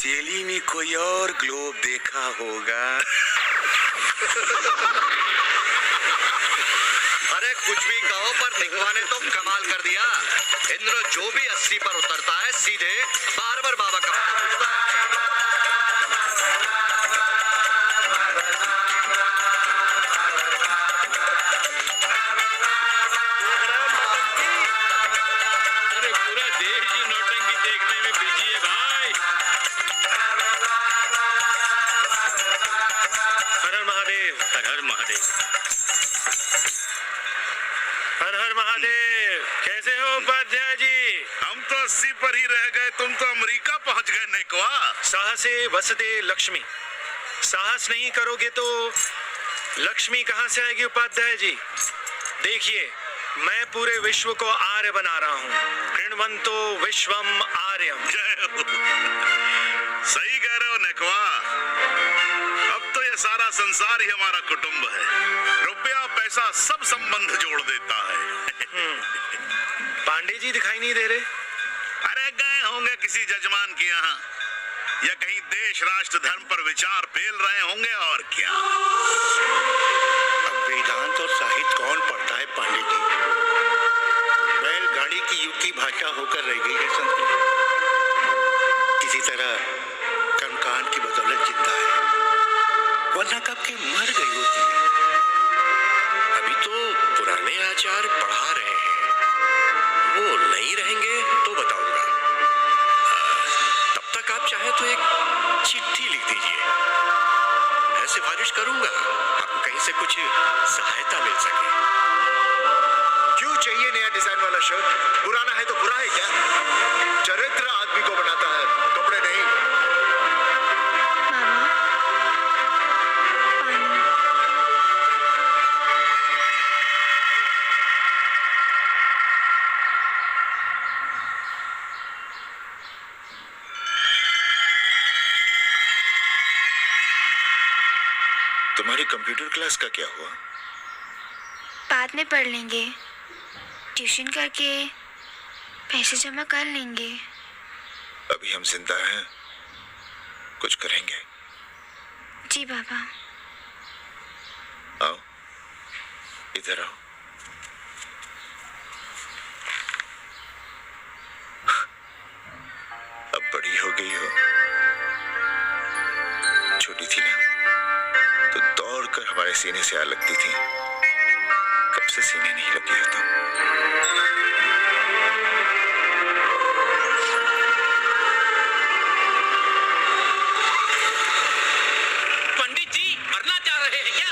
Jelly में कोई और ग्लोब देखा होगा। अरे कुछ भी कहो, पर निकवा ने तो कमाल कर दिया। इंद्र जो भी 80 पर उतरता है सीधे बार-बार बाबा का पता पूछता है। अरे पूरा देश ही नौटंकी देखने में बिजी है भाई। हर हर महादेव, हर हर महादेव, हर हर महादेव। कैसे हो उपाध्याय जी? हम तो 80 पर ही रह गए, तुम तो अमेरिका पहुंच गए नेकवा। साहसे वसते लक्ष्मी। साहस नहीं करोगे तो लक्ष्मी कहां से आएगी उपाध्याय जी? देखिए, मैं पूरे विश्व को आर्य बना रहा हूँ। ऋणवंतो विश्वम आर्यम। जय हो। सही कह रहे हो नेकवा। अब तो ये सारा संसार ही हमारा कुटुंब है। रुपया पैसा सब संबंध जोड़ देता है। पांडे जी दिखाई नहीं दे रहे? अरे गए होंगे किसी जजमान के यहाँ, या कहीं देश राष्ट्र धर्म पर विचार फेल रहे होंगे, और क्या। अब वेदांत और साहित्य कौन पढ़ता है पांडे जी? बैलगाड़ी की युग की भाषा होकर रह गई है संस्कृत। किसी तरह कर्मकांड की बदौलत जिंदा है, वरना कब की मर गई होती है। अभी तो पुराने आचार पढ़ा रहे हैं, वो नहीं रहेंगे तो बताऊंगा। तब तक आप चाहे तो एक चिट्ठी लिख दीजिए, मैं सिफारिश करूंगा आपको कहीं से कुछ सहायता मिल सके। क्यों चाहिए नया डिजाइन वाला शर्ट? पुराना है तो बुरा है क्या? चरित्र आदमी को बनाता है, कपड़े नहीं। मामा, पानी। तुम्हारी कंप्यूटर क्लास का क्या हुआ? बाद में पढ़ लेंगे, ट्यूशन करके पैसे जमा कर लेंगे। अभी हम जिंदा हैं, कुछ करेंगे। जी बाबा। आओ, इधर आओ। अब बड़ी हो गई हो। छोटी थी ना तो दौड़कर हमारे सीने से आ लगती थी। कब से सीने नहीं लगी हो तुम? पंडित जी मरना चाह रहे हैं क्या?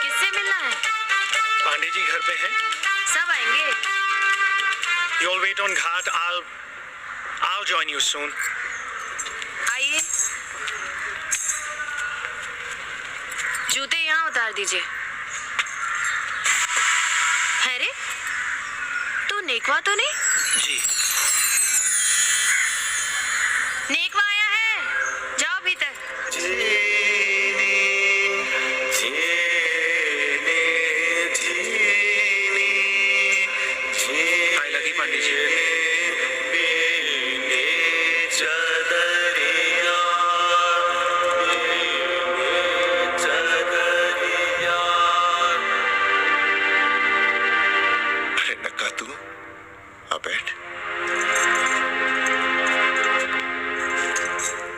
किससे मिलना है? पांडे जी घर पे हैं? सब आएंगे। You all wait on Ghat. I'll join you soon. आइए, जूते यहाँ उतार दीजिए। है रे, तू नेकवा तो नहीं? जी। नेकवा आया है, जाओ भीतर। आई लगी पांडे जी। अरे नक्का तू आ बैठ।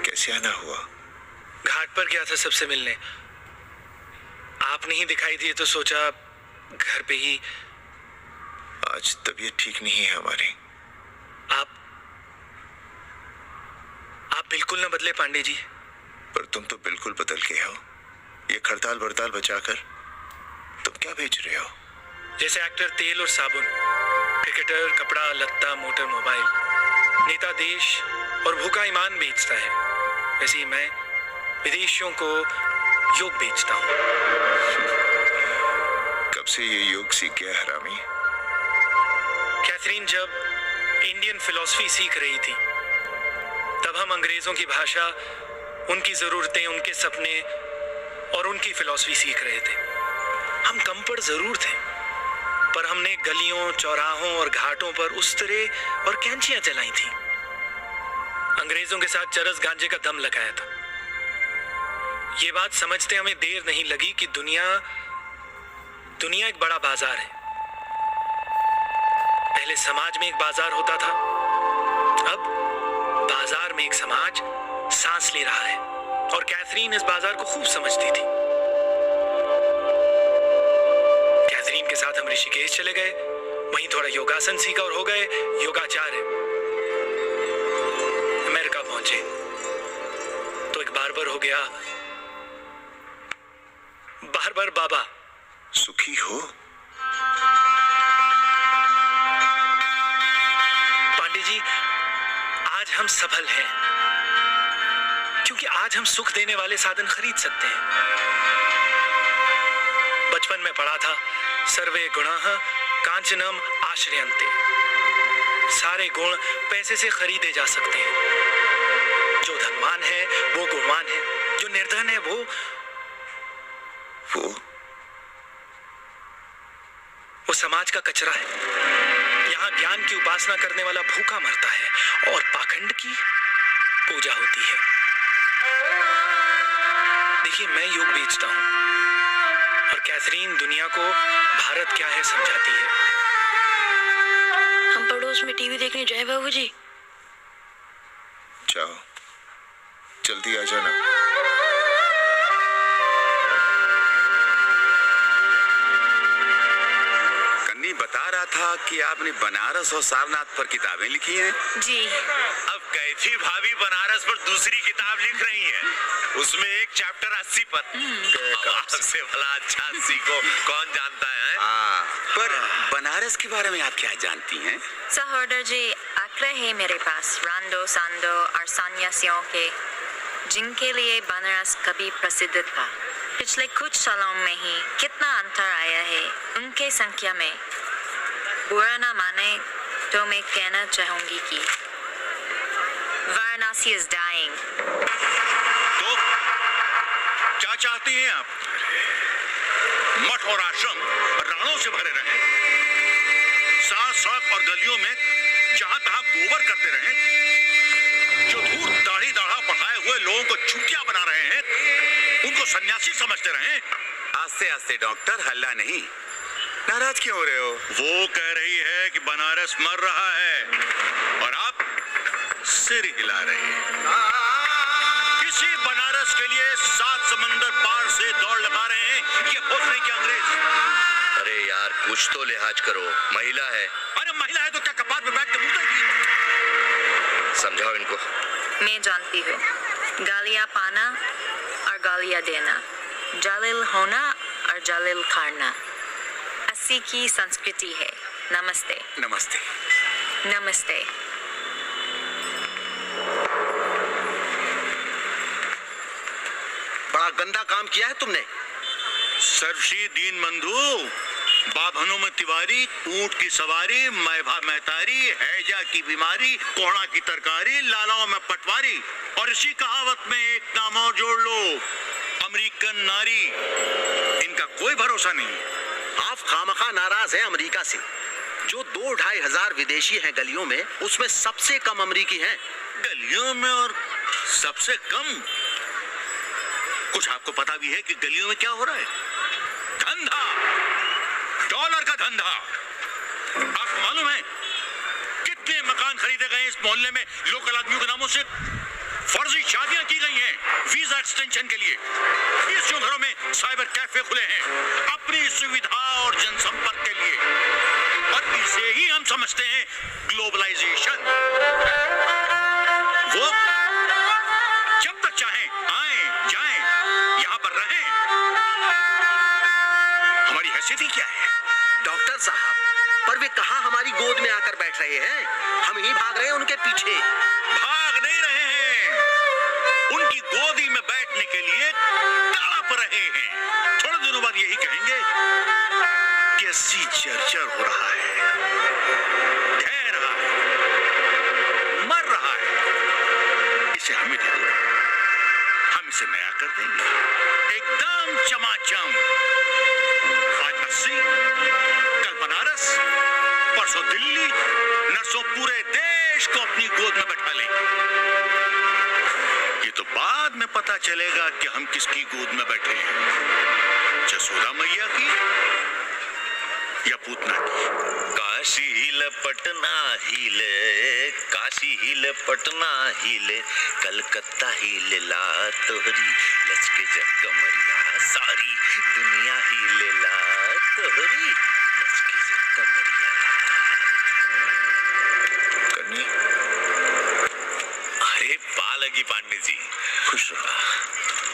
कैसे आना हुआ? घाट पर गया था सबसे मिलने। आप नहीं दिखाई दिए तो सोचा घर पे ही। आज तबीयत ठीक नहीं है हमारी। आप बिल्कुल न बदले पांडे जी। पर तुम तो बिल्कुल बदल गए हो। ये खड़ताल बड़ताल बचाकर तुम क्या बेच रहे हो? जैसे एक्टर तेल और साबुन, क्रिकेटर कपड़ा लत्ता मोटर मोबाइल, नेता देश और भूखा ईमान बेचता है, वैसे ही मैं विदेशियों को योग बेचता हूँ। कब से ये योग सीख गया हरामी? कैथरीन जब इंडियन फिलॉसफी सीख रही थी तब हम हम अंग्रेजों की भाषा, उनकी जरूरतें, उनके सपने और उनकी फिलॉसफी सीख रहे थे। हम कम पढ़ जरूर थे, पर हमने गलियों, चौराहों और घाटों पर उस्तरे और कैंचियां चलाई थी। अंग्रेजों के साथ चरस गांजे का दम लगाया था। ये बात समझते हमें देर नहीं लगी कि दुनिया एक बड़ा बाजार है। पहले समाज में एक बाजार होता था, अब बाजार में एक समाज सांस ले रहा है, और कैथरीन इस बाजार को खूब समझती थी। कैथरीन के साथ हम ऋषिकेश चले गए, वहीं थोड़ा योगासन सीखा और हो गए योगाचार्य। अमेरिका पहुंचे तो एक बार्बर हो गया, बार्बर बाबा। सुखी हो? पांडे जी, आज हम सफल हैं क्योंकि आज हम सुख देने वाले साधन खरीद सकते हैं। बचपन में पढ़ा था, सर्वे गुणाः कांचनम आश्रयन्ते। सारे गुण पैसे से खरीदे जा सकते हैं। जो धनवान है वो गुणवान है, जो निर्धन है वो समाज का कचरा है। यहाँ ज्ञान की उपासना करने वाला भूखा मरता है और पाखंड की पूजा होती है। देखिए, मैं योग बेचता हूँ और कैथरीन दुनिया को भारत क्या है समझाती है। हम पड़ोस में टीवी देखने जाए बाबूजी। जाओ, जल्दी आ जाना। बता रहा था कि आपने बनारस और सारनाथ पर किताबें लिखी हैं। जी। अब कैथी भाभी बनारस पर दूसरी किताब लिख रही हैं, उसमें एक चैप्टर 80 पर। आपसे भला अच्छा 80 को कौन जानता है? हाँ, पर बनारस के बारे में आप क्या जानती हैं? सहोदर जी, आंकड़े हैं मेरे पास रांडो सांडो और सन्यासियों के, जिनके लिए बनारस कभी प्रसिद्ध था। पिछले कुछ सालों में ही कितना अंतर आया है उनके संख्या में। बुरा ना माने तो मैं कहना चाहूंगी कि वाराणसी is dying। तो क्या चाहती हैं आप? मठ और आश्रम राणों से भरे रहें, साथ सड़क और गलियों में जहां तहां गोबर करते रहें, जो धूर्त दाढ़ी दाढ़ा पढ़ाए हुए लोगों को चूतिया बना रहे हैं उनको सन्यासी समझते रहें। आस्ते आस्ते डॉक्टर, हल्ला नहीं। नाराज क्यों हो रहे हो? वो कह रही है कि बनारस मर रहा है और आप सिर हिला रहे हैं। किसी बनारस के लिए 7 समंदर पार से दौड़ लगा रहे हैं ये भोसड़ी के अंग्रेज। अरे यार, कुछ तो लिहाज करो, महिला है। अरे महिला है तो क्या कपार पे बैठ के मुंह समझाओ इनको। मैं जानती हूँ, गालियाँ पाना और गालियाँ देना, जालिल होना और जालिल खाना 80 की संस्कृति है। नमस्ते। नमस्ते। नमस्ते। बड़ा गंदा काम किया है तुमने। सर्वशी दीन बंधु, बाभनों में तिवारी, ऊंट की सवारी, मैभा महतारी, हैजा की बीमारी, कोहड़ा की तरकारी, लालाओं में पटवारी, और इसी कहावत में एक नाम और जोड़ लो, अमेरिकन नारी। इनका कोई भरोसा नहीं। आप खामखा नाराज हैं अमेरिका से। जो 2-2.5 हजार विदेशी हैं गलियों में, उसमें सबसे कम अमेरिकी हैं। गलियों में और सबसे कम? कुछ आपको पता भी है कि गलियों में क्या हो रहा है? धंधा, डॉलर का धंधा। आपको मालूम है कितने मकान खरीदे गए इस मोहल्ले में लोकल आदमियों के नामों से? फर्जी शादियां की गई हैं वीजा एक्सटेंशन के लिए। 20 घरों में साइबर कैफे खुले हैं अपनी सुविधा और जनसंपर्क के लिए, और इसे ही हम समझते हैं ग्लोबलाइजेशन। वो जब तक चाहें आए जाएं, यहाँ पर रहें। हमारी हैसियत ही क्या है? डॉक्टर साहब, पर वे कहाँ हमारी गोद में आकर बैठ रहे हैं? हम ही भाग रहे हैं उनके पीछे। भाग नहीं रहे हैं, उनकी गोदी में बैठने के लिए तड़प रहे हैं। थोड़े दिनों बाद यही कहेंगे कि अस्सी जर्जर हो रहा है, ढह रहा है, मर रहा है। इसे इसे हमें दे दो, हम इसे नया कर देंगे, एकदम चमाचम। आज 80, कल बनारस, परसों दिल्ली, नरसों पूरे देश को अपनी गोद में बैठा ले। ये तो बाद में पता चलेगा कि हम किसकी गोद में बैठे हैं, जसोदा मैया की या पूतना की। काशी हिले पटना हिले, काशी हिले पटना हिले, कलकत्ता हिले ला तोहरी लचके जब कमरिया, सारी दुनिया हिले ला तोहरी लचके जब कमरिया। कन्नी, अरे पा लगी पांडे जी, खुश रहो।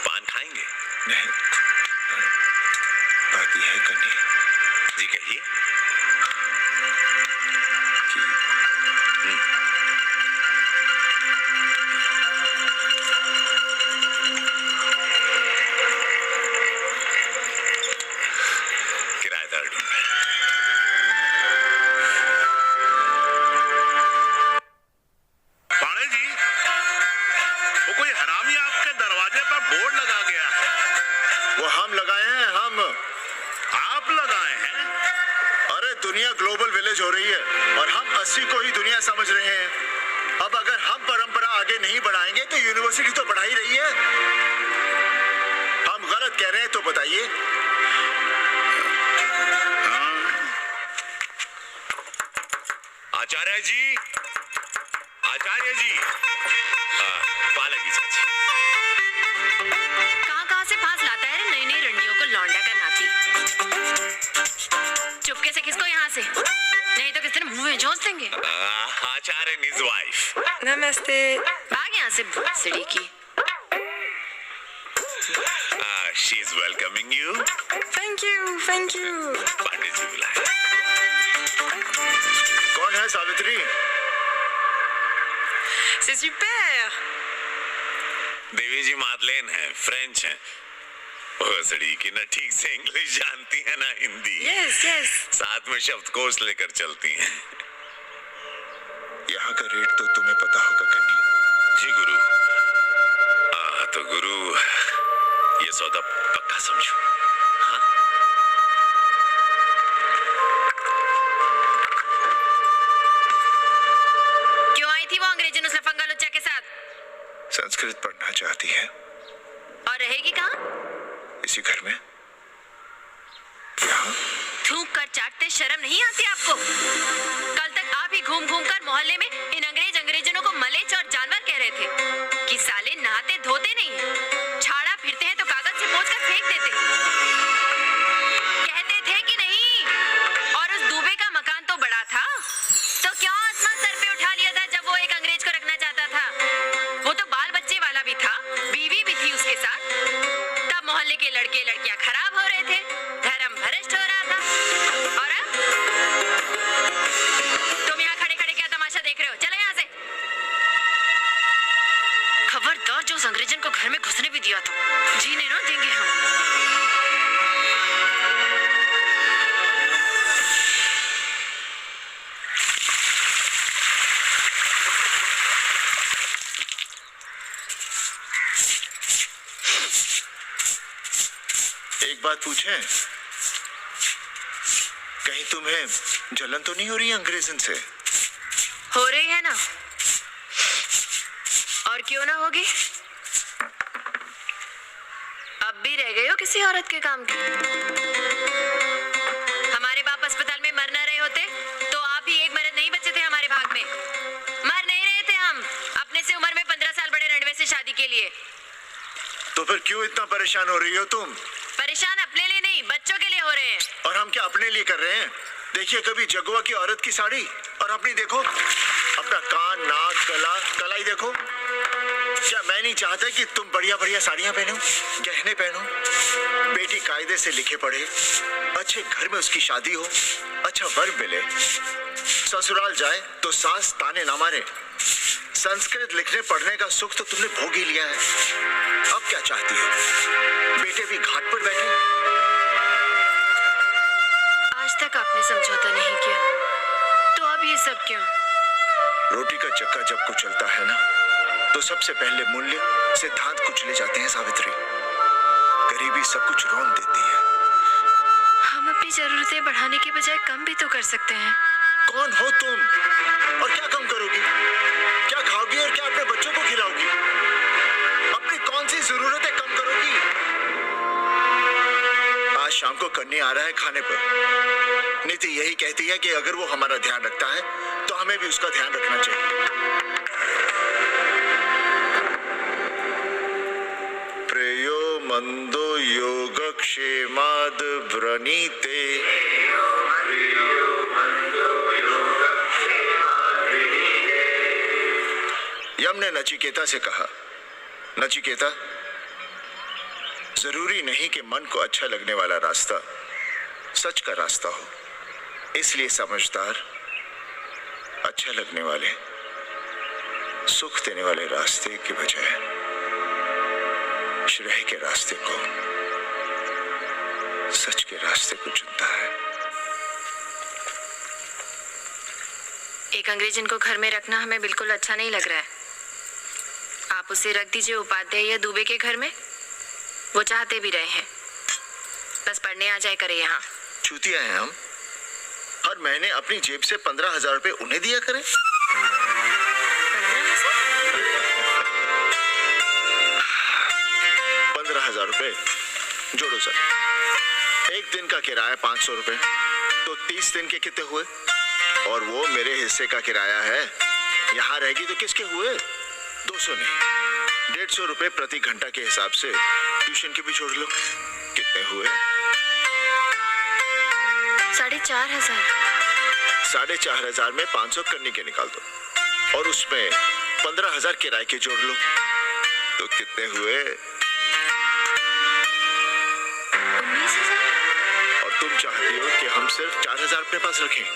पान खाएंगे? नहीं, बात यह है कन्नी जी कहिए। कि किराएदार ढूंढे। पाणे जी, वो कोई हरामी आपके दरवाजे पर बोर्ड लगा गया है। वो हम लगाए हैं, हम। आप लगाए हैं? अरे दुनिया ग्लोबल विलेज हो रही है और हम 80 को ही दुनिया समझ रहे हैं। अब अगर हम परंपरा आगे नहीं बढ़ाएंगे तो यूनिवर्सिटी तो बढ़ा ही रही है। हम गलत कह रहे हैं तो बताइए। आचार्य जी, आचार्य जी, पालकी चाची। कहाँ से फांस लाता है रे नई नई रंडियों को लौंडा का नाती। चुपके से किसको यहाँ से, नहीं तो किस दिन मुंह में झोंस देंगे। आचार्य and his wife. नमस्ते। भाग यहाँ से भोसड़ी की। She is welcoming you. Thank you, thank you. Pandey ji बुलाए। कौन है सावित्री? C'est super। देवी जी मादलेन है, फ्रेंच है। भोसड़ी की ना ठीक से इंग्लिश जानती है ना हिंदी। Yes yes. साथ में शब्दकोश लेकर चलती हैं। यहाँ का रेट तो तुम्हें पता होगा कन्नी। जी गुरु। तो गुरु, ये सौदा पक्का समझो। हाँ? क्यों आई थी वो अंग्रेजन उस लफंगा लुच्चा के साथ? संस्कृत पढ़ना चाहती है। और रहेगी कहाँ? इसी घर में। यहाँ थूक कर चाटते शर्म नहीं आती आपको? कल तक आप ही घूम घूम कर मोहल्ले में इन अंग्रेजनों को मलेच और जानवर कह रहे थे कि साले नहाते धोते नहीं हैं, छाड़ा फिरते हैं तो कागज से पोंछ कर फेंक देते। कहते थे कि नहीं? और उस दूबे का मकान तो बड़ा था, तो क्यों आसमान सर पे उठा लिया था जब वो एक अंग्रेज को रखना चाहता था? वो तो बाल बच्चे वाला भी था, बीवी भी थी उसके साथ। तब मोहल्ले के लड़के लड़कियां खराब हो रहे थे, धर्म भ्रष्ट हो रहा था। और अब तुम यहाँ खड़े खड़े क्या तमाशा देख रहे हो? चलो यहाँ से। खबरदार, जो उस अंग्रेजन को घर में घुसने भी दिया तो जीने न देंगे हम। एक बात पूछें, कहीं तुम्हें जलन तो नहीं हो रही अंग्रेजन से? हो रही है ना, और क्यों ना होगी? अब भी रह गए हो किसी औरत के काम की? हमारे बाप अस्पताल में मर न रहे होते तो आप ही एक मर्द नहीं बचे थे हमारे भाग में। मर नहीं रहे थे हम अपने से उम्र में 15 साल बड़े रणवे से शादी के लिए। तो फिर क्यों इतना परेशान हो रही हो तुम? परेशान अपने लिए नहीं, बच्चों के लिए हो रहे हैं। और हम क्या अपने लिए कर रहे हैं? देखिए कभी जगुआ की औरत की साड़ी और अपनी देखो, अपना कान नाक गला कलाई देखो। क्या मैं नहीं चाहता कि तुम बढ़िया बढ़िया साड़ियां पहनो, गहने पहनो, बेटी कायदे से लिखे पढ़े, अच्छे घर में उसकी शादी हो, अच्छा वर मिले, ससुराल जाए तो सास ताने ना मारे। संस्कृत लिखने पढ़ने का सुख तो तुमने भोग ही लिया है। अब क्या चाहती हो? बेटे भी घाट पर बैठे। आज तक आपने समझौता नहीं किया, तो अब ये सब क्यों? रोटी का चक्का जब कुछ चलता है ना, तो सबसे पहले मूल्य सिद्धांत कुचले जाते हैं सावित्री। गरीबी सब कुछ रौंद देती है। हम अपनी जरूरतें बढ़ाने के बजाय कम भी तो कर सकते हैं। कौन हो तुम और क्या कम करोगी? क्या खाओगी और क्या अपने बच्चों को खिलाओगी? अपनी कौन सी जरूरतें कम करोगी? आज शाम को कन्नी आ रहा है खाने पर। नीति यही कहती है कि अगर वो हमारा ध्यान रखता है तो हमें भी उसका ध्यान रखना चाहिए। प्रेयो मंदो योगक्षेमाद व्रणीते। यम ने नचिकेता से कहा, नचिकेता, जरूरी नहीं कि मन को अच्छा लगने वाला रास्ता सच का रास्ता हो। इसलिए समझदार, अच्छा लगने वाले, सुख देने वाले रास्ते के बजाय श्रेय के रास्ते को, सच के रास्ते को चुनता है। एक अंग्रेजन को घर में रखना हमें बिल्कुल अच्छा नहीं लग रहा है। आप उसे रख दीजिए उपाध्याय या दुबे के घर में। वो चाहते भी रहे हैं, बस पढ़ने आ जाए करे यहाँ। चूतिया हैं हम। हर महीने अपनी जेब से 15,000 रुपए उन्हें दिया करें। 15,000 रुपए जोड़ो सर। एक दिन का किराया 500 रुपए, तो 30 दिन के कितने हुए? और वो मेरे हिस्से का किराया है। यहाँ रहेगी तो किसके हुए? 200 नहीं, 150 रुपए प्रति घंटा के हिसाब से ट्यूशन के भी जोड़ लो। कितने हुए? 4,500। 4,500 में 500 कन्नी के निकाल दो और उसमें 15,000 किराए के जोड़ लो, तो कितने हुए? 19,000। और तुम चाहती हो कि हम सिर्फ 4,000 अपने पास रखें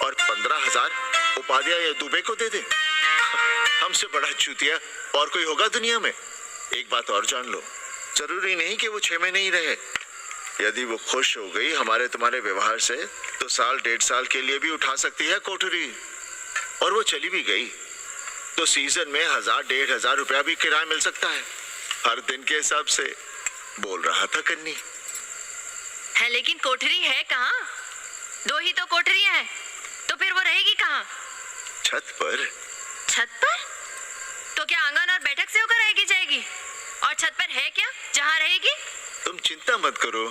और 15,000 उपाध्याय या दुबे को दे दें? हमसे बड़ा चूतिया और कोई होगा दुनिया में? एक बात और जान लो, जरूरी नहीं कि वो 6 महीने ही रहे। यदि वो खुश हो गई हमारे तुम्हारे व्यवहार से, तो 1.5 साल के लिए भी उठा सकती है कोठरी। और वो चली भी गई तो सीजन में 1,000-1,500 रुपया भी किराया मिल सकता है, हर दिन के हिसाब से। बोल रहा था कन्नी। है लेकिन कोठरी है कहाँ? 2 ही तो कोठरियां हैं, तो फिर वो रहेगी कहाँ? छत पर। छत पर? तो क्या आंगन और बैठक से होकर रहेगी जाएगी? और छत पर है क्या जहाँ रहेगी? तुम चिंता मत करो,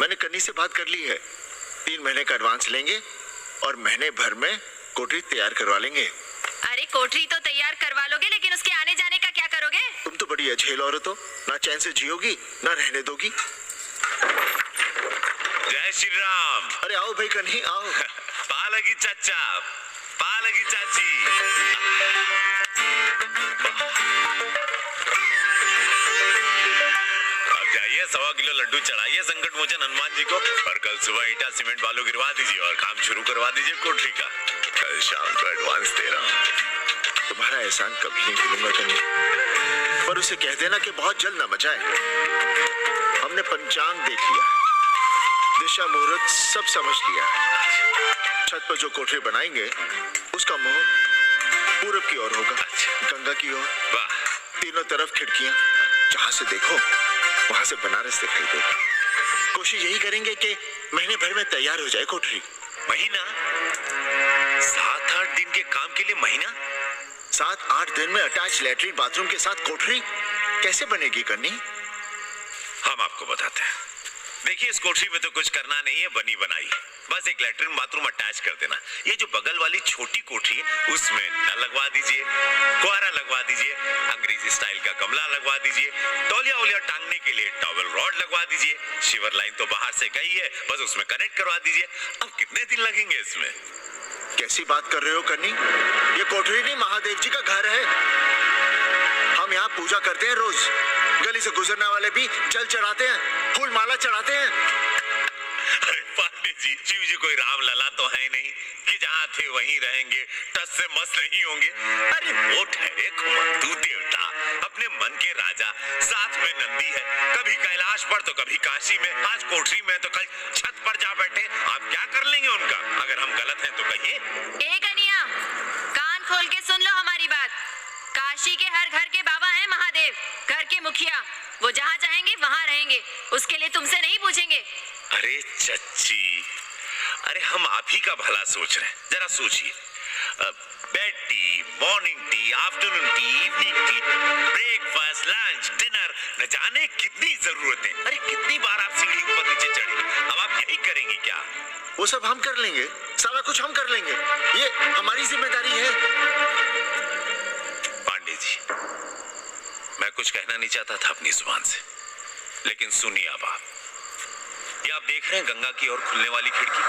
मैंने कन्नी से बात कर ली है। 3 महीने का एडवांस लेंगे और महीने भर में कोठरी तैयार करवा लेंगे। अरे कोठरी तो तैयार करवा लोगे, लेकिन उसके आने जाने का क्या करोगे? तुम तो बड़ी अझेल औरत हो, ना चैन से जियोगी ना रहने दोगी। जय श्री राम। अरे आओ भाई कन्ही आओ। पा लगी चाचा, पा लगी चाची। अब जाइए 1.25 किलो लड्डू चढ़ाइए संकट मोचन हनुमान जी को, और कल सुबह ईटा सीमेंट बालू गिरवा दीजिए और काम शुरू करवा दीजिए कोठरी का। कल शाम को एडवांस दे रहा हूँ। तुम्हारा एहसान कभी नहीं भूलूंगा कन्ही, पर उसे कह देना कि बहुत जल्द न मचाए। हमने पंचांग देख लिया, दिशा मुहूर्त सब समझ लिया। छत पर जो कोठरी बनाएंगे उसका मुंह पूरब की ओर होगा, गंगा की ओर। वाह। तीनों तरफ खिड़कियां, जहां से देखो वहां से बनारस दिखाई दे। कोशिश यही करेंगे कि महीने भर में तैयार हो जाए कोठरी। महीना? 7-8 दिन के काम के लिए महीना? 7-8 दिन में अटैच लैट्रिन बाथरूम के साथ कोठरी कैसे बनेगी कन्नी? हम आपको बताते हैं। देखिए, इस कोठरी में तो कुछ करना नहीं है, बनी बनाई। बस एक लैट्रिन बाथरूम अटैच कर देना। ये जो बगल वाली छोटी कोठरी है उसमें नल लगवा दीजिए, कुआरा लगवा दीजिए, अंग्रेजी स्टाइल का गमला लगवा दीजिए, तौलिया वौलिया टांगने के लिए टॉवल रॉड लगवा दीजिए। शिवर लाइन तो बाहर से गई है, बस उसमें कनेक्ट करवा दीजिए। अब कितने दिन लगेंगे इसमें? कैसी बात कर रहे हो कन्नी? ये कोठरी नहीं, महादेव जी का घर है। हम यहाँ पूजा करते हैं रोज। गली से गुजरने वाले भी जल चढ़ाते हैं, फूल माला चढ़ाते हैं। अरे पांडे जी, शिव जी कोई राम लला तो है नहीं कि जहाँ थे वहीं रहेंगे, टस से मस्त नहीं होंगे। अरे वो ठहरे घुमंतू देवता, अपने मन के राजा, साथ में नंदी है, कभी कैलाश पर तो कभी काशी में, आज कोठरी में तो कल छत पर जा बैठे। आप क्या कर लेंगे उनका? अगर हम गलत हैं तो कहिए। ए कन्या, कान खोल के सुन लो हमारी बात। काशी के हर घर के बाबा हैं महादेव, घर के मुखिया। वो जहाँ चाहेंगे वहाँ रहेंगे, उसके लिए तुमसे नहीं पूछेंगे। अरे चच्ची, अरे हम आप ही का भला सोच रहे हैं, जरा सोचिए। Bed tea, morning tea, afternoon T, evening tea, breakfast, lunch, dinner, न जाने कितनी जरूरतें। अरे कितनी बार आप सीढ़ी ऊपर नीचे चढ़ेंगे, अब आप यही करेंगे क्या? वो सब हम कर लेंगे, सारा कुछ हम कर लेंगे, ये हमारी जिम्मेदारी है। पांडे जी, मैं कुछ कहना नहीं चाहता था अपनी जुबान से, लेकिन सुनिए अब आप। ये आप देख रहे हैं गंगा की ओर खुलने वाली खिड़की?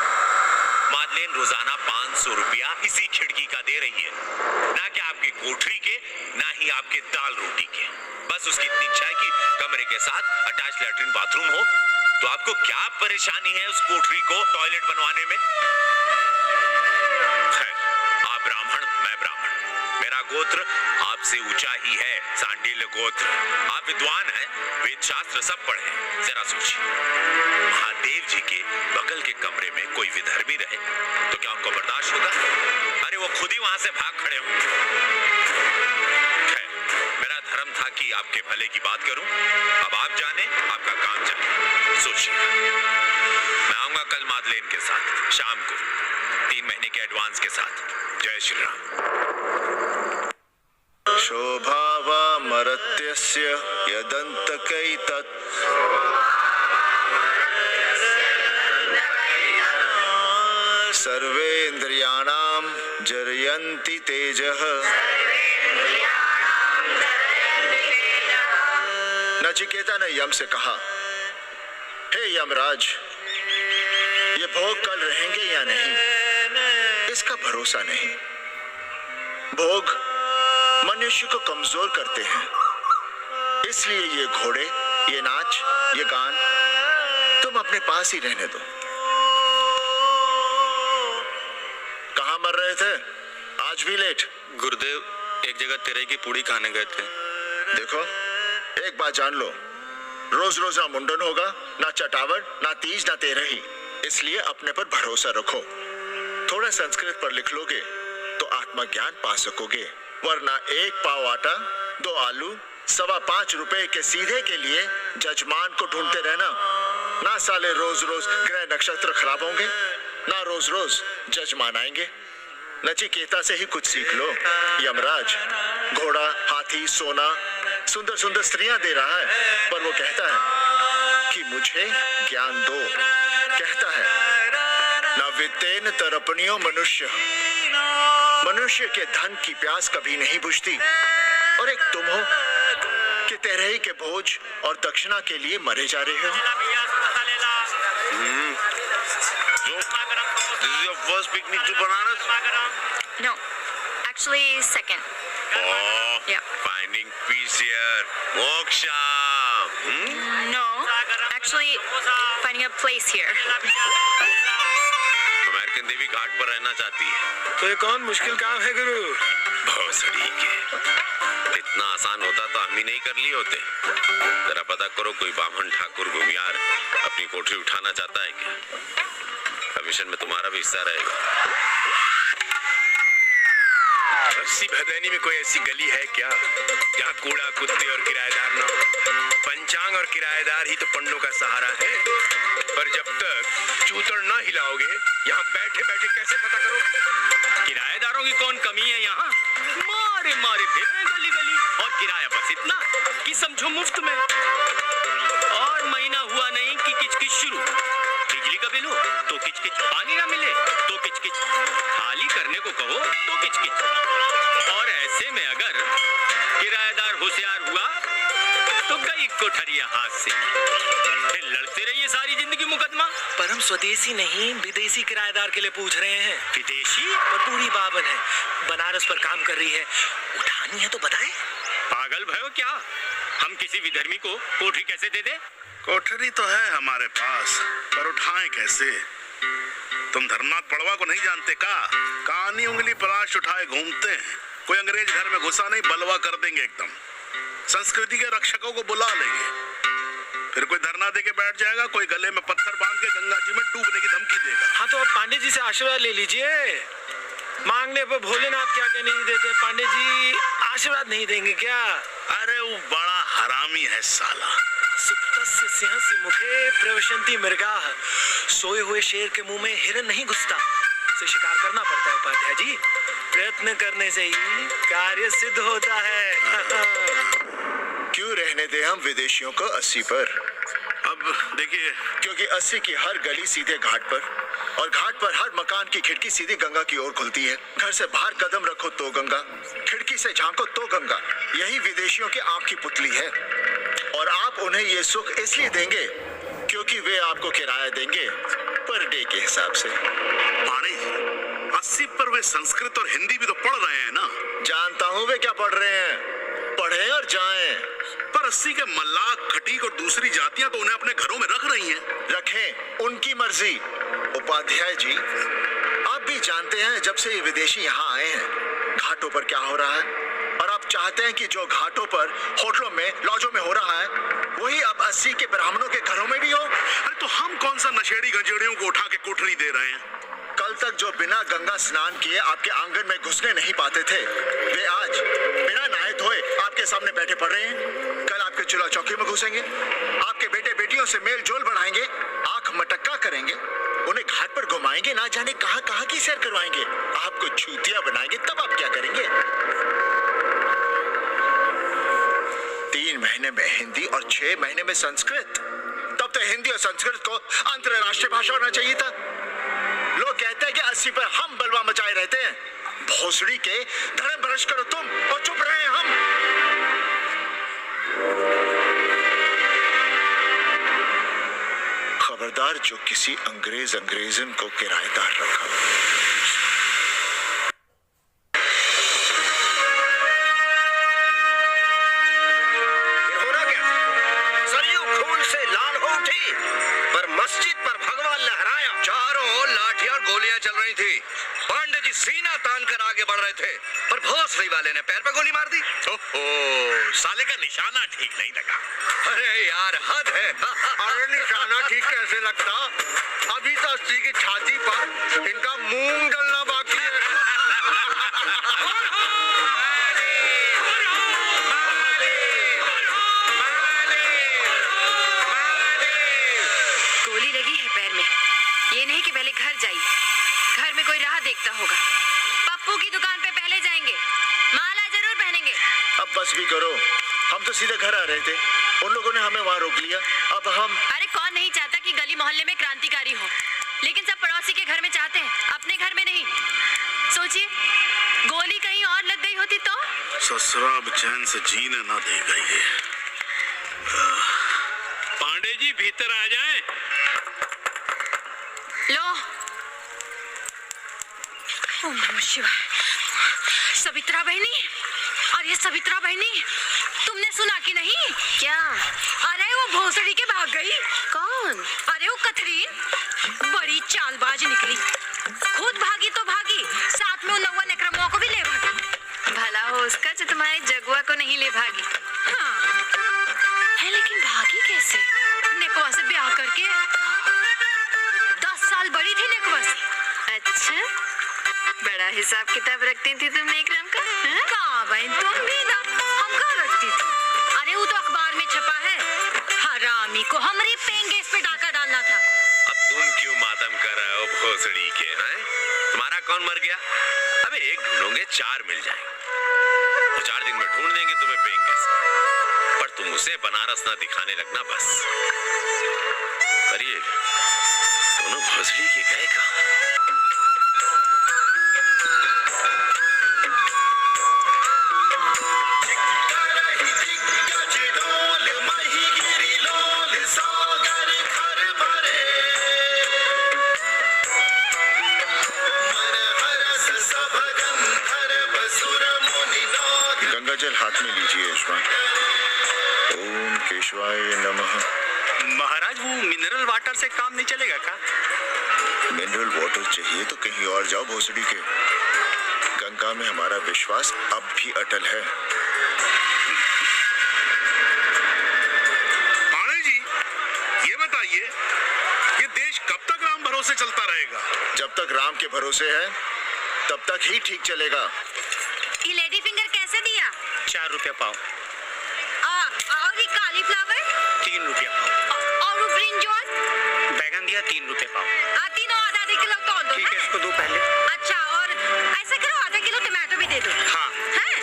मादलेन रोजाना 500 रुपया इसी खिड़की का दे रही है, ना कि आपकी कोठरी के, ना ही आपके दाल रोटी के। बस उसकी इतनी इच्छा है कि कमरे के साथ अटैच लैट्रिन बाथरूम हो। तो आपको क्या परेशानी है उस कोठरी को टॉयलेट बनवाने में? खैर, आप ब्राह्मण, मैं ब्राह्मण, मेरा गोत्र आपसे ऊंचा ही है, सांडिल्य गोत्र। आप विद्वान हैं, वेद शास्त्र सब पढ़े हैं। जरा सोचिए, महादेव जी के बगल के कमरे में कोई विधर्मी रहे तो क्या उनको बर्दाश्त होगा? अरे वो खुद ही वहां से भाग खड़े होंगे। खैर, मेरा धर्म था कि आपके भले की बात करूं। अब आप जाने, आपका काम जाने। सोचिए, मैं आऊंगा कल मादलेन के साथ शाम को, 3 महीने के एडवांस के साथ। जय श्री राम। शोभावा मरत्यस्य यदन्तकैतत् सर्वेन्द्रियाणां जरयन्ति तेजः। नचिकेता ने यम से कहा, हे यमराज, ये भोग कल रहेंगे या नहीं, इसका भरोसा नहीं। भोग मनुष्य को कमजोर करते हैं, इसलिए ये घोड़े, ये नाच, ये गान तुम अपने पास ही रहने दो। कहाँ मर रहे थे? आज भी लेट। गुरुदेव, एक जगह तिरई की पूड़ी खाने गए थे। देखो, एक बात जान लो, रोज रोज ना मुंडन होगा, ना चटावड़, ना तीज, ना तेरही। इसलिए अपने पर भरोसा रखो। थोड़ा संस्कृत पर लिख लोगे तो आत्मज्ञान पा सकोगे, वरना 1 पाव आटा, 2 आलू, 5.25 रुपए के सीधे के लिए जजमान को ढूंढते रहना। ना साले रोज रोज ग्रह नक्षत्र खराब होंगे, ना रोज रोज जजमान आएंगे। नचिकेता से ही कुछ सीख लो। यमराज घोड़ा, हाथी, सोना, सुंदर सुंदर स्त्रियां दे रहा है, पर वो कहता है कि मुझे ज्ञान दो। कहता है, न वित्तेन तरपणियो मनुष्य, मनुष्य के धन की प्यास कभी नहीं बुझती। और एक तुम हो कि तेरही के भोज और दक्षिणा के लिए मरे जा रहे हो। This is your first picnic to Banaras? No, actually second. Oh, Yeah. finding peace here. Moksha. No, actually finding a place here. American देवी घाट पर रहना चाहती है। तो ये कौन मुश्किल काम है गुरु? भौसड़ी के, इतना आसान होता तो हम ही नहीं कर लिए होते। जरा पता करो, कोई बामन ठाकुर घुमियार अपनी कोठरी उठाना चाहता है क्या? कमीशन में तुम्हारा भी हिस्सा रहेगा। अस्सी भदैनी में कोई ऐसी गली है क्या जहाँ कूड़ा, कुत्ते और किराएदार न हो? पंचांग और किराएदार ही तो पंडों का सहारा है। पर जब तक चूतड़ ना हिलाओगे, यहाँ बैठे बैठे कैसे पता करोगे? किराएदारों की कौन कमी है यहाँ? मारे मारे फिर रहे गली गली, और किराया बस इतना कि समझो मुफ्त में। और महीना हुआ नहीं कि किचकिच शुरू। बिजली का बिल हो तो किचकिच, पानी ना मिले तो किचकिच, खाली करने को कहो तो किचकिच। और ऐसे में अगर किराएदार होशियार हुआ तो गई कोठरिया हाथ से, फिर लड़ते रहिए सारी जिंदगी मुकदमा। पर हम स्वदेशी नहीं, विदेशी किराएदार के लिए पूछ रहे हैं। विदेशी? और बूढ़ी बावन है, बनारस पर काम कर रही है, उठानी है तो बताएं। पागल भयो क्या? हम किसी विधर्मी को कोठरी कैसे दे दे? कोठरी तो है हमारे पास, पर उठाएं कैसे? तुम धर्मनाथ पड़वा को नहीं जानते का? कानी उंगली पलाश उठाए घूमते हैं। कोई अंग्रेज घर में घुसा नहीं, बलवा कर देंगे एकदम। संस्कृति के रक्षकों को बुला लेंगे, फिर कोई धरना दे के बैठ जाएगा, कोई गले में पत्थर बांध के गंगा जी में डूबने की धमकी देगा। हाँ तो अब पांडे जी से आशीर्वाद ले लीजिए। मांगने पर भोलेनाथ क्या क्या नहीं देते। पांडे जी आशीर्वाद नहीं देंगे क्या? अरे वो बड़ा हरामी है साला। सुप्तस्य सिंहस्य मुखे प्रविशन्ति मृगाः। सोए हुए शेर के मुंह में हिरन नहीं घुसता, उसे शिकार करना पड़ता है उपाध्याय जी। प्रयत्न करने से ही कार्य सिद्ध होता है। क्यों रहने दे हम विदेशियों को 80 पर? अब देखिए, क्योंकि 80 की हर गली सीधे घाट पर, और घाट पर हर मकान की खिड़की सीधी गंगा की ओर खुलती है। घर से बाहर कदम रखो तो गंगा, खिड़की से झांको तो गंगा। यही विदेशियों की आंख की पुतली है। और आप उन्हें ये सुख इसलिए देंगे क्योंकि वे आपको किराया देंगे पर डे के हिसाब से। पांडे जी 80 पर वे संस्कृत और हिंदी भी तो पढ़ रहे हैं ना? जानता हूँ वे क्या पढ़ रहे हैं, पढ़े और जाएं। पर 80 के मल्लाक, खटीक और दूसरी जातियां तो उन्हें अपने घरों में रख रही हैं। रखें, उनकी मर्जी। उपाध्याय जी, आप भी जानते हैं जब से ये विदेशी यहाँ आए हैं घाटों पर क्या हो रहा है, और आप चाहते हैं कि जो घाटों पर, होटलों में, लॉजों में हो रहा है वही अब 80 के ब्राह्मणों के घरों में भी हो। अरे तो हम कौन सा नशेड़ी गंजेड़ियों को उठा के कोठरी दे रहे हैं? कल तक जो बिना गंगा स्नान किए आपके आंगन में घुसने नहीं पाते थे, वे आज बिना नहाए धोए आपके सामने बैठे पड़ रहे हैं। कल आपके चूल्हा चौकी में घुसेंगे, आपके बेटे बेटियों से मेल जोल बढ़ाएंगे, आंख मटक्का करेंगे, उन्हें घाट पर घुमाएंगे, ना जाने कहां कहां की सैर करवाएंगे, आपको चूतिया बनाएंगे। तब आप क्या करेंगे? 3 महीने में हिंदी और 6 महीने में संस्कृत। तब तो हिंदी और संस्कृत को अंतरराष्ट्रीय भाषा होना चाहिए था। लोग कहते हैं कि 80 पर हम बलवा मचाए रहते हैं। भोसड़ी के, धर्म भ्रष्ट करो तुम और चुप रहे हम। खबरदार जो किसी अंग्रेजन को किराएदार रखा। मस्जिद पर भगवा लहराया, चारों ओर लाठियां और गोलियां चल रही थी। पांडे जी सीना तान कर आगे बढ़ रहे थे, पर भोसड़ी वाले ने पैर पे गोली मार दी। ओहो, साले का निशाना ठीक नहीं लगा। अरे यार हद है। अरे निशाना ठीक कैसे लगता? अभी तो 80 की छाती पर इनका मूंग डलना बाकी है। गोली लगी है पैर में, ये नहीं कि पहले घर जाइए, घर में कोई राह देखता होगा। पप्पू की दुकान पे पहले जाएंगे, माला जरूर पहनेंगे। अब बस भी करो, हम तो सीधे घर आ रहे थे, उन लोगों ने हमें वहाँ रोक लिया। अब हम, अरे कौन नहीं चाहता कि गली मोहल्ले में क्रांतिकारी हो, लेकिन सब पड़ोसी के घर में चाहते हैं, अपने घर में नहीं। सोचिए, गोली कहीं और लग गई होती तो? ससुरा अब चैन से जीने ना देगा ये। पांडे जी भीतर आ जाएं। लो। ओम नमः शिवाय। सवित्रा बहनी, अरे सवित्रा बहनी, तुमने सुना कि नहीं? क्या? अरे वो भोसड़ी के भाग गई। कौन? अरे वो कथरीन, बड़ी चालबाज निकली। खुद भागी तो भागी, साथ में उन 9 नेक्रमुआ को भी ले भागी। भला हो उसका जो तुम्हारे जगुआ को नहीं ले भागी। हाँ है, लेकिन भागी कैसे? नेकवा से ब्याह करके। 10 साल बड़ी थी नेकवा से। अच्छा, बड़ा हिसाब किताब रखती थी तुम नेकरम का? कहाँ बहन, तुम भी ना, हम कहाँ रखती थी? अरे वो तो अखबार में छपा है, हरामी को हमारी पेंगेस पे डाका डालना था। अब तुम क्यों मातम कर रहे हो भोसड़ी के? हैं? तुम्हारा कौन मर गया? अबे एक ढूंढोगे 4 मिल जाएंगे, तो 4 दिन में ढूंढ देंगे तुम्हें पेंगे से। पर तुम उसे बनारस ना दिखाने लगना बस। पर ये दोनों भोसड़ी के गए कहाँ? गंगा जल हाथ में लीजिए यशमान। ओम केशवाय नमः। महाराज वो मिनरल वाटर से काम नहीं चलेगा क्या? मिनरल वाटर चाहिए तो कहीं और जाओ भोसड़ी के। गंगा में हमारा विश्वास अब भी अटल है। पांडे जी ये बताइए, ये देश कब तक राम भरोसे चलता रहेगा? जब तक राम के भरोसे है तब तक ही ठीक चलेगा। ये लेडी फिंगर कैसे दिया? 4 रुपया पाव। और ये कालीफ्लावर? 3 रुपया पाव। और वो ब्रिंजॉल? बैगन दिया 3 रुपये पाव। तीनों आधा किलो तोल दो। ठीक है, इसको दो पहले। अच्छा, और ऐसा करो आधा किलो टमाटो भी दे दो। हाँ। हैं?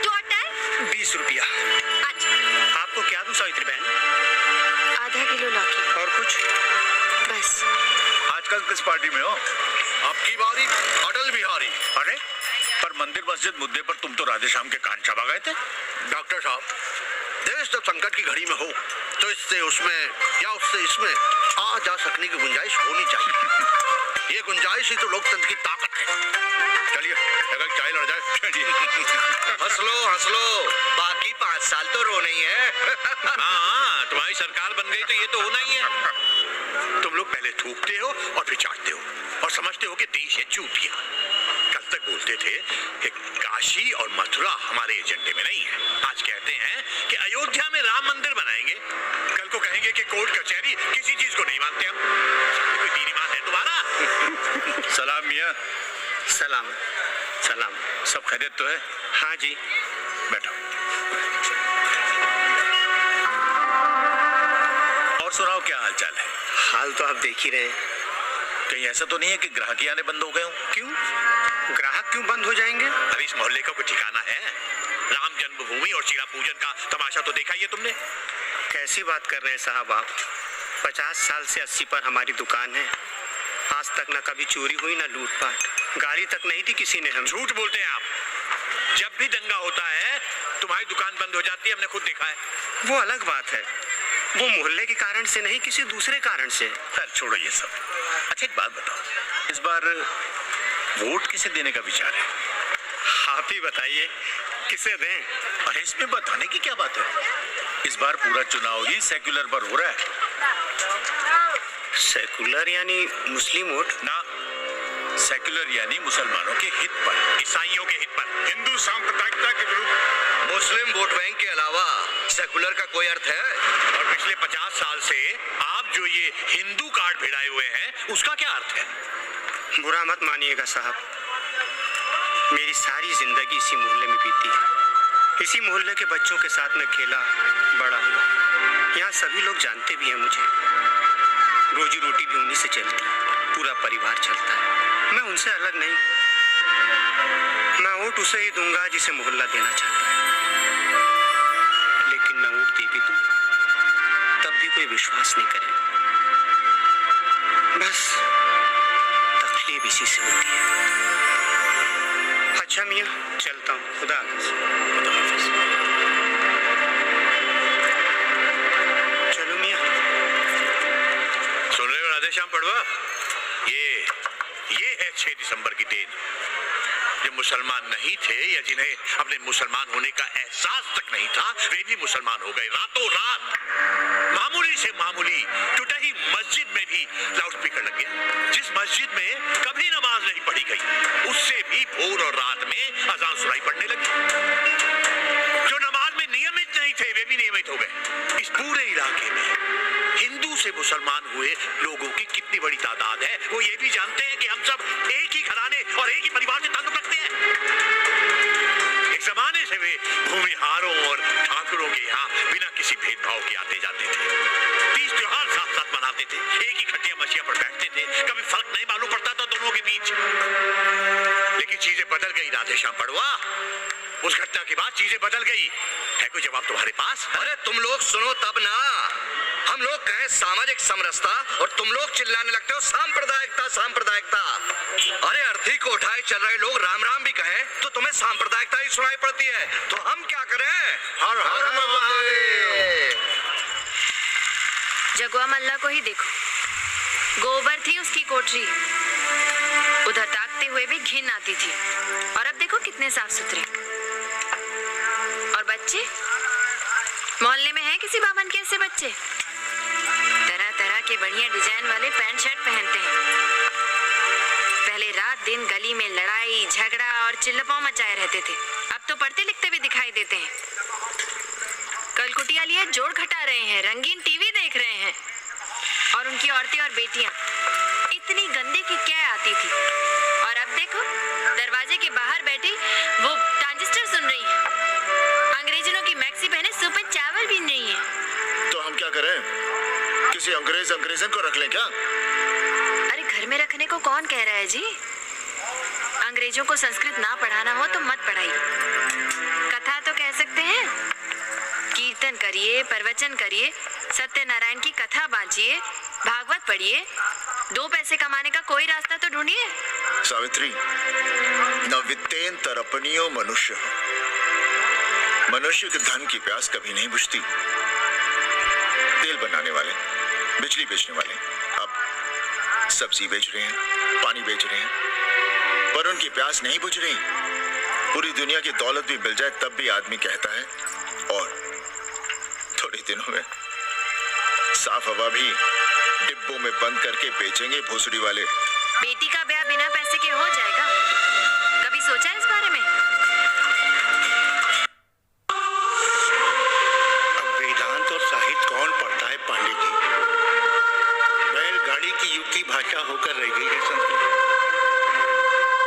टोटल 20 रुपया। अच्छा, आपको क्या दूं सावित्री बहन? आधा किलो लौकी। और कुछ? बस। आजकल किस पार्टी में हो? आपकी बारी अटल बिहारी। अरे पर मंदिर मस्जिद मुद्दे पर तुम तो राधेश्याम के कान चबा गए थे। डॉक्टर साहब, देश जब संकट की घड़ी में हो तो इससे उसमें या उससे इसमें आ जा सकने की गुंजाइश होनी चाहिए। ये गुंजाइश ही तो लोकतंत्र की ताकत है। चलिए अगर चाय लड़ जाए। हंस लो, बाकी 5 साल तो रोना ही है। हाँ, तुम्हारी सरकार बन गई तो ये तो होना ही है। तुम लोग पहले थूकते हो और फिर चाटते हो और समझते हो कि देश है चूतिया। कल तक बोलते थे कि काशी और मथुरा हमारे एजेंडे में नहीं है। आज कहते हैं कि अयोध्या में राम मंदिर बनाएंगे। कल को कहेंगे कि कोर्ट कचहरी किसी चीज को नहीं मानते हम। कोई दीन ईमान है तुम्हारा? सलाम मियाँ। सलाम। सलाम। सब खैरियत तो है? हाँ जी। बैठो। और सुनाओ क्या हाल चाल है? हाल तो आप देख ही रहे हैं। कहीं ऐसा तो नहीं है कि ग्राहकी आने बंद हो गए हो? क्यों? ग्राहक क्यों बंद हो जाएंगे? अरे इस मोहल्ले का कोई ठिकाना है? राम जन्मभूमि और चिड़ा पूजन का तमाशा तो देखा ही है तुमने। कैसी बात कर रहे हैं साहब आप? 50 साल से 80 पर हमारी दुकान है। आज तक न कभी चोरी हुई न लूटपाट। गाली तक नहीं दी किसी ने हमें। झूठ बोलते हैं आप। जब भी दंगा होता है तुम्हारी दुकान बंद हो जाती है, हमने खुद देखा है। वो अलग बात है। वो मोहल्ले के कारण से नहीं, किसी दूसरे कारण से। खैर छोड़ो ये सब। अच्छा एक बात बताओ, इस बार वोट किसे देने का विचार है? आप ही बताइए, किसे दें? अरे इसमें बताने की क्या बात है? इस बार पूरा चुनाव ही सेक्युलर पर हो रहा है। सेकुलर यानी मुस्लिम वोट? ना, सेक्युलर यानी मुसलमानों के हित पर, ईसाइयों के हित पर, हिंदू सांप्रदायिकता के विरुद्ध। मुस्लिम वोट बैंक के अलावा सेकुलर का कोई अर्थ है? और पिछले 50 साल से आप जो ये हिंदू कार्ड भिड़ाए हुए हैं उसका क्या अर्थ है? बुरा मत मानिएगा साहब, मेरी सारी जिंदगी इसी मोहल्ले में बीती है। इसी मोहल्ले के बच्चों के साथ में खेला, बड़ा हुआ। यहाँ सभी लोग जानते भी हैं मुझे। रोजी रोटी भी उन्हीं से चलती है, पूरा परिवार चलता है। मैं उनसे अलग नहीं। मैं वोट उसे ही दूंगा जिसे मोहल्ला देना चाहता है। लेकिन मैं वोट दे भी दूं तब भी कोई विश्वास नहीं करेगा। बस तकलीफ इसी से होती है। अच्छा मियाँ, चलता हूँ। खुदा हाफिज। खुदा हाफिज। चलो मियाँ। सुन रहे हो राधेश्याम पड़वा? ये है 6 दिसंबर की दिन। जो मुसलमान नहीं थे या जिन्हें अपने मुसलमान होने का एहसास तक नहीं था, वे भी मुसलमान हो गए रातों रात। मामूली से मामूली टूटी मस्जिद में भी लाउडस्पीकर लग गया। जिस मस्जिद में कभी नमाज नहीं पढ़ी गई, उससे भी भोर और रात में अजान सुनाई पड़ने लगी। जो नमाज में नियमित नहीं थे, वे भी नियमित हो गए। इस पूरे इलाके में हिंदू से मुसलमान हुए लोगों की कितनी बड़ी तादाद है, वो ये भी जानते हैं कि हम सब एक ही घराने और एक ही परिवार से ताल्लुक रखते हैं। एक जमाने से वे भूमिहारों और ठाकुरों के यहाँ बिना किसी भेदभाव के आते जाते थे। 30 त्योहार साथ साथ मनाते थे, एक ही खटिया मछिया पर बैठते थे। कभी फर्क नहीं मालूम पड़ता था दोनों के बीच। लेकिन चीजें बदल गई राधेश्याम पड़वा। उस घटना के बाद चीजें बदल गई। है कोई जवाब तुम्हारे पास? अरे तुम लोग सुनो तब ना। हम लोग कहें सामाजिक समरसता और तुम लोग चिल्लाने लगते हो सांप्रदायिकता सांप्रदायिकता। अरे अर्थी को उठाए चल रहे लोग राम राम भी कहें तो तुम्हें सांप्रदायिकता ही सुनाई पड़ती है। तो हम क्या करें? हर हर महादेव। जगुआ मल्ला को ही देखो, गोबर थी उसकी कोठरी, उधर ताकते हुए भी घिन आती थी। और अब देखो कितने साफ सुथरे। और बच्चे, मोहल्ले में हैं किसी बावन के ऐसे बच्चे? तरह तरह के बढ़िया डिजाइन वाले पैंट शर्ट पहनते हैं। पहले रात दिन गली में लड़ाई झगड़ा और चिल्लपाव मचाए रहते थे, अब तो पढ़ते लिखते भी दिखाई देते हैं। कल कुटिया लिए जोड़ घटा रहे हैं, रंगीन टीवी देख रहे हैं। और उनकी औरतें और बेटियां इतनी गंदे की क्या आती थी, और अब देखो दरवाजे के बाहर बैठी वो ट्रांजिस्टर सुन रही है। अंग्रेजनों की मैक्सी पहने सूप में चावल भी नहीं है। तो हम क्या करें? किसी अंग्रेजन को रख लें क्या? अरे घर में रखने को कौन कह रहा है जी? अंग्रेजों को संस्कृत ना पढ़ाना हो तो मत पढ़ाइए। कथा तो कह सकते हैं, कीर्तन करिए, प्रवचन करिए, सत्यनारायण की कथा बांचिए, भागवत पढ़िए, 2 पैसे कमाने का कोई रास्ता तो ढूंढिए। सावित्री, न वित्तेन तरपणियो मनुष्य। मनुष्य के धन की प्यास कभी नहीं बुझती। तेल बनाने वाले, बिजली बेचने वाले अब सब्जी बेच रहे हैं, पानी बेच रहे हैं, पर उनकी प्यास नहीं बुझ रही। पूरी दुनिया की दौलत भी मिल जाए तब भी आदमी कहता है और थोड़े दिनों में साफ हवा भी डिब्बों में बंद करके बेचेंगे भोसड़ी वाले। बेटी का ब्याह बिना पैसे के हो जाएगा? कभी सोचा है इस बारे में? अब वेदांत और साहित्य कौन पढ़ता है पांडे जी? बैलगाड़ी की युग की भाषा होकर रह गई है संस्कृत।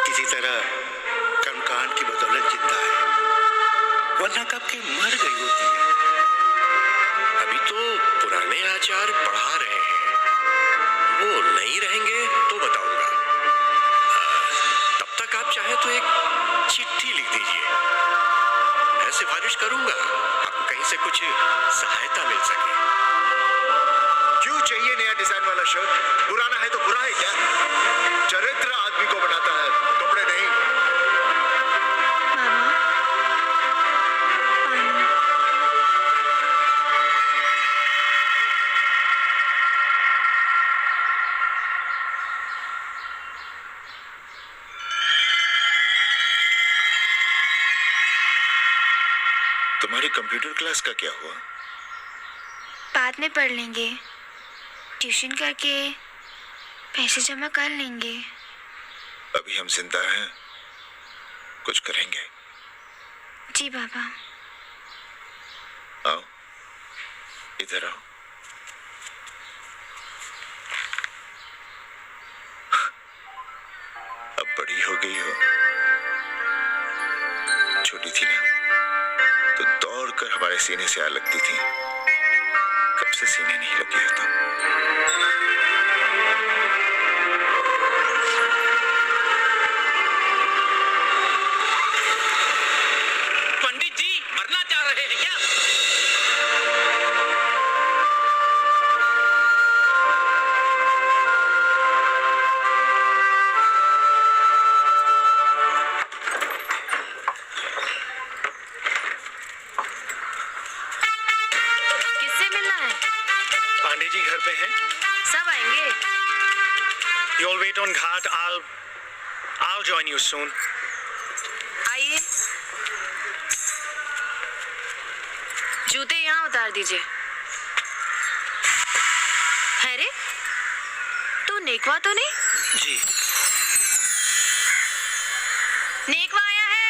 किसी तरह कर्मकांड की बदौलत जिंदा है, वरना कब के मर गई होती है। अभी तो पुराने आचार पढ़ा रहे हैं, वो नहीं रहेंगे तो बताऊंगा। तब तक आप चाहे तो एक चिट्ठी लिख दीजिए, मैं सिफारिश करूंगा आपको कहीं से कुछ सहायता मिल सके। क्यों चाहिए नया डिजाइन वाला शर्ट? पुराना है तो बुरा है क्या? चरित्र आदमी को बनाता है, कपड़े नहीं। मामा, पानी। तुम्हारी कंप्यूटर क्लास का क्या हुआ? बाद में पढ़ लेंगे, ट्यूशन करके पैसे जमा कर लेंगे। अभी हम जिंदा हैं, कुछ करेंगे। जी बाबा। आओ, इधर आओ। अब बड़ी हो गई हो, छोटी थी ना तो दौड़कर हमारे सीने से आ लगती थी। कब से सीने नहीं लगी हो तुम? पंडित जी मरना चाह रहे हैं क्या? किससे मिलना है? पांडे जी घर पे हैं? सब आएंगे। You'll wait on Ghat. I'll join you soon. आइए, जूते यहाँ उतार दीजिए। है रे, तू नेकवा तो नहीं? जी। नेकवा आया है।